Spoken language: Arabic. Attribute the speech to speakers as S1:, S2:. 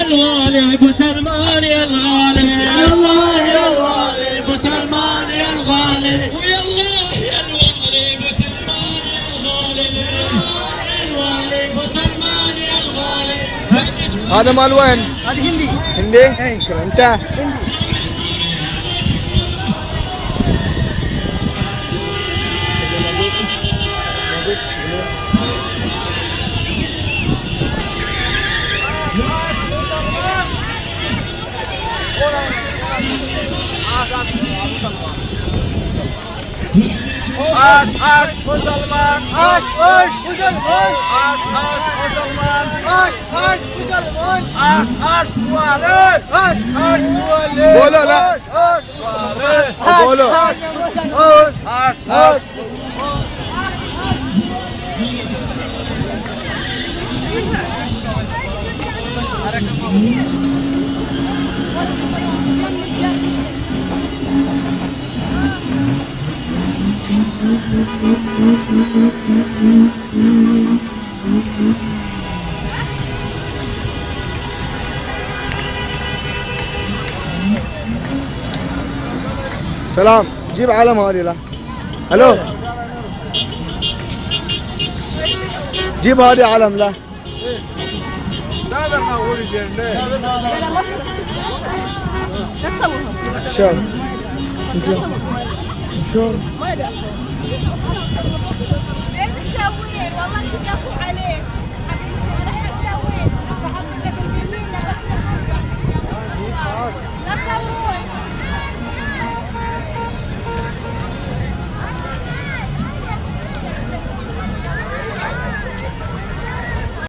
S1: الوالي ابو سلمان يا الغالي،
S2: يا الله يا الوالي ابو سلمان يا الغالي،
S1: ويا الله يا الوالي ابو سلمان يا الغالي،
S2: يا الوالي ابو سلمان يا الغالي.
S3: هذا مال وين؟
S4: هذه هندي.
S3: هندي؟
S4: اي
S3: انت؟
S4: هندي.
S3: عاش عاش مسلمان،
S4: عاش عاش مسلمان،
S3: عاش عاش مسلمان،
S4: عاش عاش مسلمان،
S3: عاش عاش والد،
S4: عاش عاش والد.
S3: بولو لا
S4: عاش
S3: والد، بولو
S4: عاش
S3: عاش عاش. سلام، جيب علم هذه لا. الو، جيب هذه علم لا. شوف زين شوف
S5: ايش تسوين؟ والله كذبوا عليك.